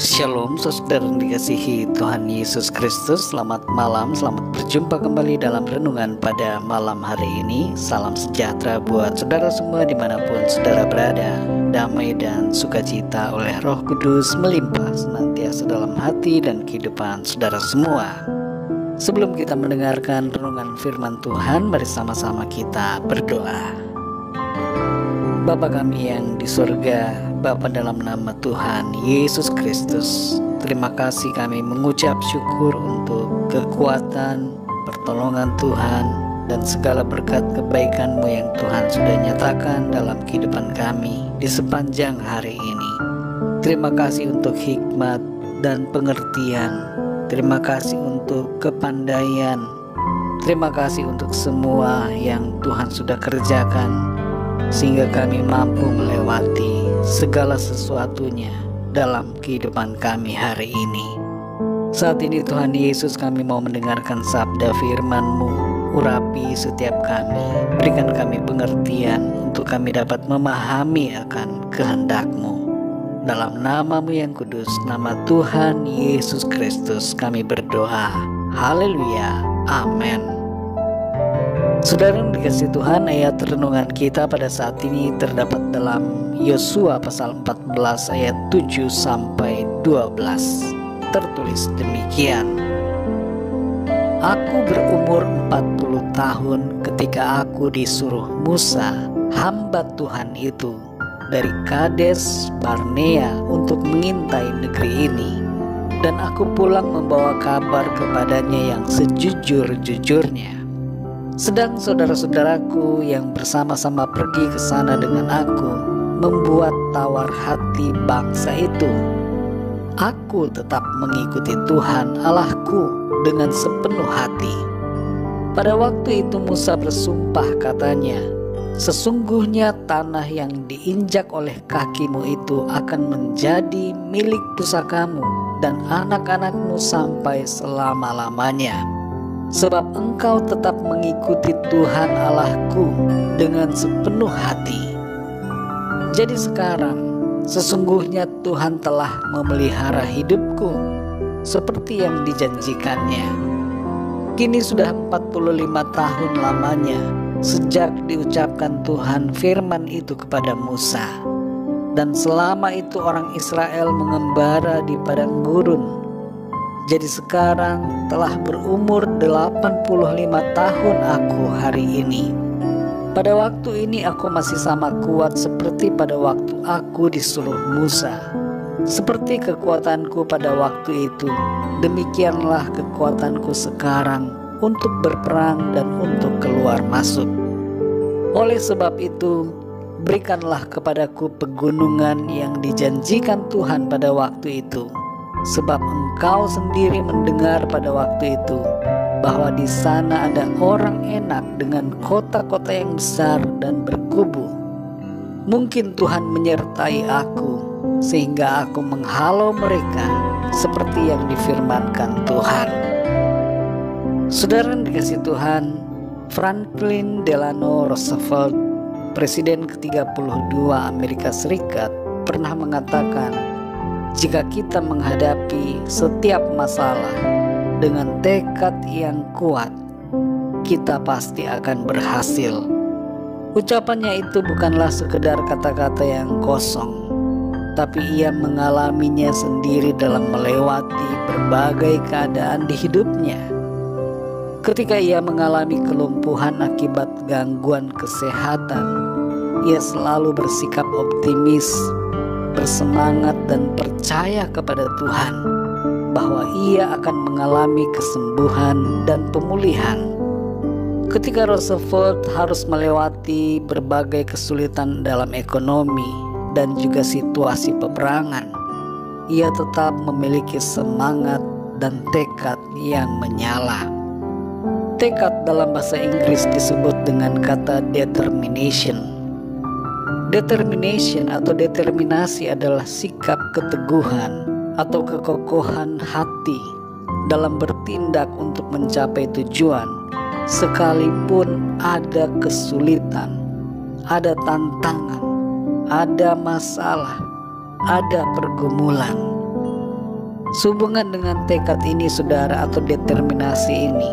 Shalom saudara yang dikasihi Tuhan Yesus Kristus. Selamat malam, selamat berjumpa kembali dalam renungan pada malam hari ini. Salam sejahtera buat saudara semua dimanapun saudara berada. Damai dan sukacita oleh Roh Kudus melimpah senantiasa dalam hati dan kehidupan saudara semua. Sebelum kita mendengarkan renungan firman Tuhan, mari sama-sama kita berdoa. Bapa kami yang di surga, Bapa dalam nama Tuhan Yesus Kristus, terima kasih kami mengucap syukur untuk kekuatan, pertolongan Tuhan, dan segala berkat kebaikan-Mu yang Tuhan sudah nyatakan dalam kehidupan kami di sepanjang hari ini. Terima kasih untuk hikmat dan pengertian. Terima kasih untuk kepandaian. Terima kasih untuk semua yang Tuhan sudah kerjakan, sehingga kami mampu melewati segala sesuatunya dalam kehidupan kami hari ini. Saat ini Tuhan Yesus, kami mau mendengarkan sabda firman-Mu. Urapi setiap kami, berikan kami pengertian untuk kami dapat memahami akan kehendak-Mu. Dalam nama-Mu yang kudus, nama Tuhan Yesus Kristus kami berdoa. Haleluya, amin. Saudara yang dikasihi Tuhan, ayat renungan kita pada saat ini terdapat dalam Yosua pasal 14 ayat 7 sampai 12. Tertulis demikian: Aku berumur 40 tahun ketika aku disuruh Musa, hamba Tuhan itu, dari Kades Barnea untuk mengintai negeri ini. Dan aku pulang membawa kabar kepadanya yang sejujur-jujurnya. Sedang saudara-saudaraku yang bersama-sama pergi ke sana dengan aku membuat tawar hati bangsa itu. Aku tetap mengikuti Tuhan Allahku dengan sepenuh hati. Pada waktu itu Musa bersumpah, katanya, sesungguhnya tanah yang diinjak oleh kakimu itu akan menjadi milik pusakamu dan anak-anakmu sampai selama-lamanya. Sebab engkau tetap mengikuti Tuhan Allahku dengan sepenuh hati. Jadi sekarang sesungguhnya Tuhan telah memelihara hidupku seperti yang dijanjikannya. Kini sudah 45 tahun lamanya sejak diucapkan Tuhan firman itu kepada Musa. Dan selama itu orang Israel mengembara di padang gurun. Jadi sekarang telah berumur 85 tahun aku hari ini. Pada waktu ini aku masih sama kuat seperti pada waktu aku disuruh Musa. Seperti kekuatanku pada waktu itu, demikianlah kekuatanku sekarang untuk berperang dan untuk keluar masuk. Oleh sebab itu, berikanlah kepadaku pegunungan yang dijanjikan Tuhan pada waktu itu. Sebab engkau sendiri mendengar pada waktu itu bahwa di sana ada orang enak dengan kota-kota yang besar dan berkubu. Mungkin Tuhan menyertai aku sehingga aku menghalau mereka seperti yang difirmankan Tuhan. Saudara yang dikasihi Tuhan, Franklin Delano Roosevelt, Presiden ke-32 Amerika Serikat, pernah mengatakan, jika kita menghadapi setiap masalah dengan tekad yang kuat, kita pasti akan berhasil. Ucapannya itu bukanlah sekedar kata-kata yang kosong, tapi ia mengalaminya sendiri dalam melewati berbagai keadaan di hidupnya. Ketika ia mengalami kelumpuhan akibat gangguan kesehatan, ia selalu bersikap optimis, bersemangat dan percaya kepada Tuhan bahwa ia akan mengalami kesembuhan dan pemulihan. Ketika Roosevelt harus melewati berbagai kesulitan dalam ekonomi dan juga situasi peperangan, ia tetap memiliki semangat dan tekad yang menyala. Tekad dalam bahasa Inggris disebut dengan kata determination. Determination atau determinasi adalah sikap keteguhan atau kekokohan hati dalam bertindak untuk mencapai tujuan, sekalipun ada kesulitan, ada tantangan, ada masalah, ada pergumulan. Sehubungan dengan tekad ini saudara, atau determinasi ini,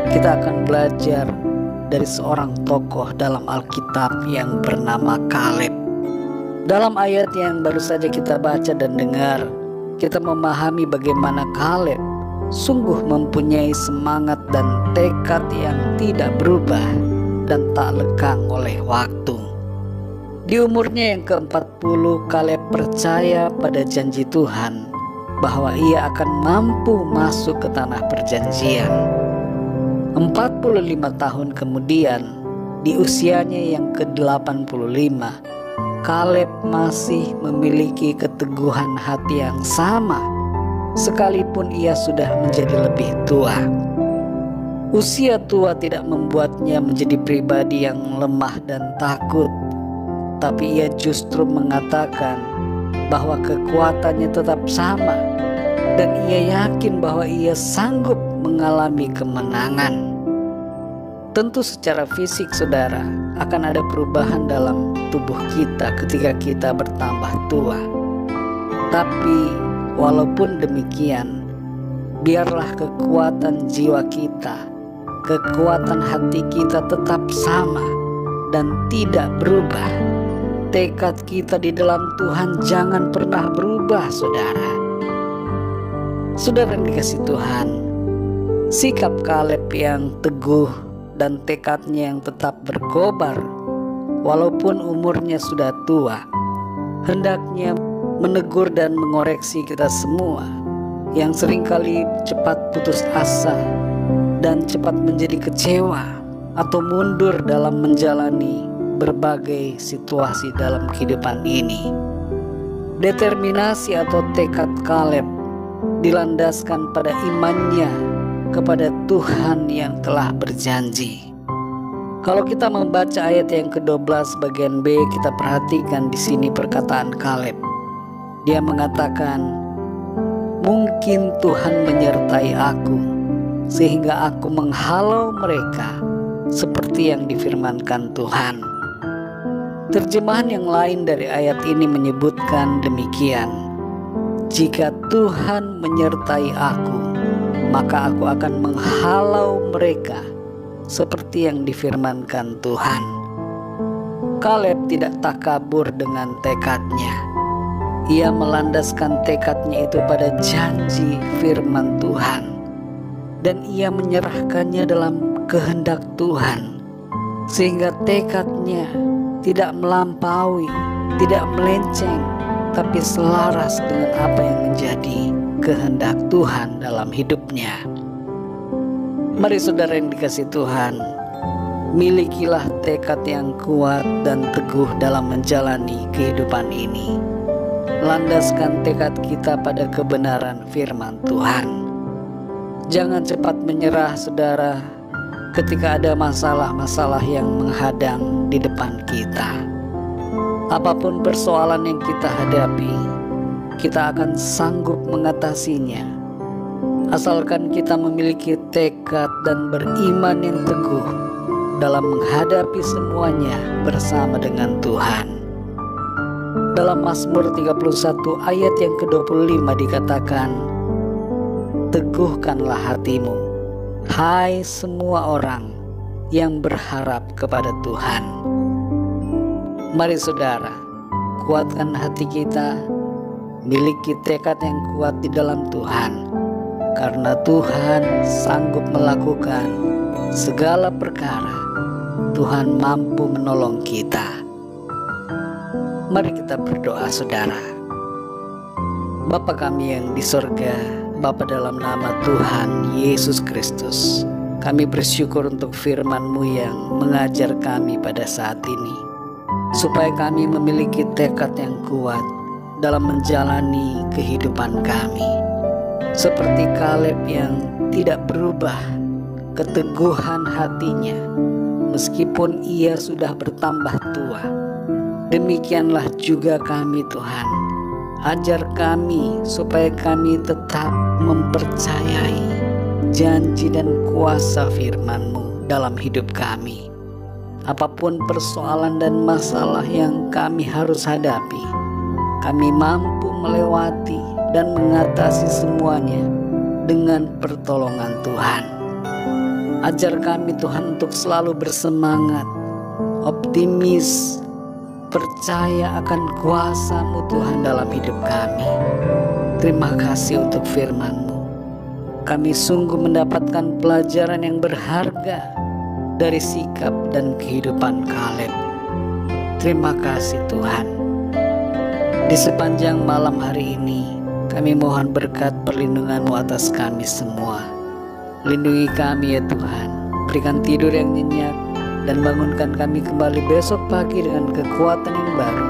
kita akan belajar dari seorang tokoh dalam Alkitab yang bernama Kaleb. Dalam ayat yang baru saja kita baca dan dengar, kita memahami bagaimana Kaleb sungguh mempunyai semangat dan tekad yang tidak berubah dan tak lekang oleh waktu. Di umurnya yang ke-40, Kaleb percaya pada janji Tuhan bahwa ia akan mampu masuk ke tanah perjanjian. 45 tahun kemudian, di usianya yang ke-85, Kaleb masih memiliki keteguhan hati yang sama, sekalipun ia sudah menjadi lebih tua. Usia tua tidak membuatnya menjadi pribadi yang lemah dan takut, tapi ia justru mengatakan bahwa kekuatannya tetap sama, dan ia yakin bahwa ia sanggup mengalami kemenangan. Tentu secara fisik saudara, akan ada perubahan dalam tubuh kita ketika kita bertambah tua. Tapi walaupun demikian, biarlah kekuatan jiwa kita, kekuatan hati kita tetap sama dan tidak berubah. Tekad kita di dalam Tuhan jangan pernah berubah saudara. Saudara yang dikasihi Tuhan, sikap Kaleb yang teguh dan tekadnya yang tetap berkobar walaupun umurnya sudah tua, hendaknya menegur dan mengoreksi kita semua yang seringkali cepat putus asa dan cepat menjadi kecewa atau mundur dalam menjalani berbagai situasi dalam kehidupan ini. Determinasi atau tekad Kaleb dilandaskan pada imannya kepada Tuhan yang telah berjanji. Kalau kita membaca ayat yang ke-12 bagian B, kita perhatikan di sini perkataan Kaleb. Dia mengatakan, "Mungkin Tuhan menyertai aku sehingga aku menghalau mereka seperti yang difirmankan Tuhan." Terjemahan yang lain dari ayat ini menyebutkan demikian, "Jika Tuhan menyertai aku, maka aku akan menghalau mereka seperti yang difirmankan Tuhan." Kaleb tidak takabur dengan tekadnya. Ia melandaskan tekadnya itu pada janji firman Tuhan, dan ia menyerahkannya dalam kehendak Tuhan, sehingga tekadnya tidak melampaui, tidak melenceng, tapi selaras dengan apa yang menjadi kehendak Tuhan dalam hidupnya. Mari saudara yang dikasihi Tuhan, milikilah tekad yang kuat dan teguh dalam menjalani kehidupan ini. Landaskan tekad kita pada kebenaran firman Tuhan. Jangan cepat menyerah saudara ketika ada masalah-masalah yang menghadang di depan kita. Apapun persoalan yang kita hadapi, kita akan sanggup mengatasinya, asalkan kita memiliki tekad dan beriman yang teguh dalam menghadapi semuanya bersama dengan Tuhan. Dalam Mazmur 31 ayat yang ke-25 dikatakan, "Teguhkanlah hatimu, hai semua orang yang berharap kepada Tuhan." Mari saudara, kuatkan hati kita, miliki tekad yang kuat di dalam Tuhan, karena Tuhan sanggup melakukan segala perkara. Tuhan mampu menolong kita. Mari kita berdoa saudara. Bapa kami yang di sorga, Bapa dalam nama Tuhan Yesus Kristus, kami bersyukur untuk firman-Mu yang mengajar kami pada saat ini, supaya kami memiliki tekad yang kuat dalam menjalani kehidupan kami. Seperti Kaleb yang tidak berubah keteguhan hatinya meskipun ia sudah bertambah tua. Demikianlah juga kami Tuhan. Ajar kami supaya kami tetap mempercayai janji dan kuasa firman-Mu dalam hidup kami. Apapun persoalan dan masalah yang kami harus hadapi, kami mampu melewati dan mengatasi semuanya dengan pertolongan Tuhan. Ajar kami Tuhan untuk selalu bersemangat, optimis, percaya akan kuasa-Mu Tuhan dalam hidup kami. Terima kasih untuk firman-Mu. Kami sungguh mendapatkan pelajaran yang berharga dari sikap dan kehidupan Kaleb. Terima kasih Tuhan. Di sepanjang malam hari ini, kami mohon berkat perlindungan-Mu atas kami semua. Lindungi kami ya Tuhan, berikan tidur yang nyenyak, dan bangunkan kami kembali besok pagi dengan kekuatan yang baru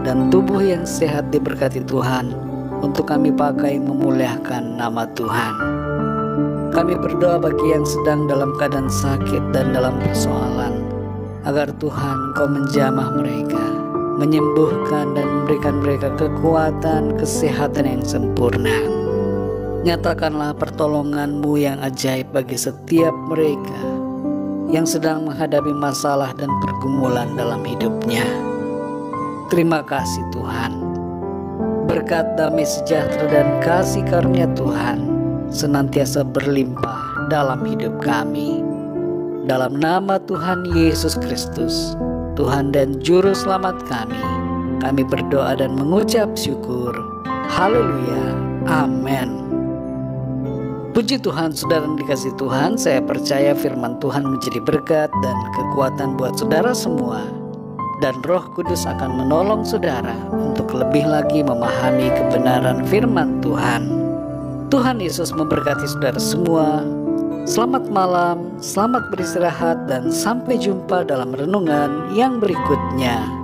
dan tubuh yang sehat diberkati Tuhan, untuk kami pakai memuliakan nama Tuhan. Kami berdoa bagi yang sedang dalam keadaan sakit dan dalam persoalan, agar Tuhan Engkau menjamah mereka, menyembuhkan dan memberikan mereka kekuatan, kesehatan yang sempurna. Nyatakanlah pertolongan-Mu yang ajaib bagi setiap mereka yang sedang menghadapi masalah dan pergumulan dalam hidupnya. Terima kasih Tuhan. Berkat damai sejahtera dan kasih karunia Tuhan senantiasa berlimpah dalam hidup kami. Dalam nama Tuhan Yesus Kristus, Tuhan dan Juru Selamat kami berdoa dan mengucap syukur. Haleluya. Amin. Puji Tuhan, saudara yang dikasihi Tuhan, saya percaya firman Tuhan menjadi berkat dan kekuatan buat saudara semua. Dan Roh Kudus akan menolong saudara untuk lebih lagi memahami kebenaran firman Tuhan. Tuhan Yesus memberkati saudara semua. Selamat malam, selamat beristirahat, dan sampai jumpa dalam renungan yang berikutnya.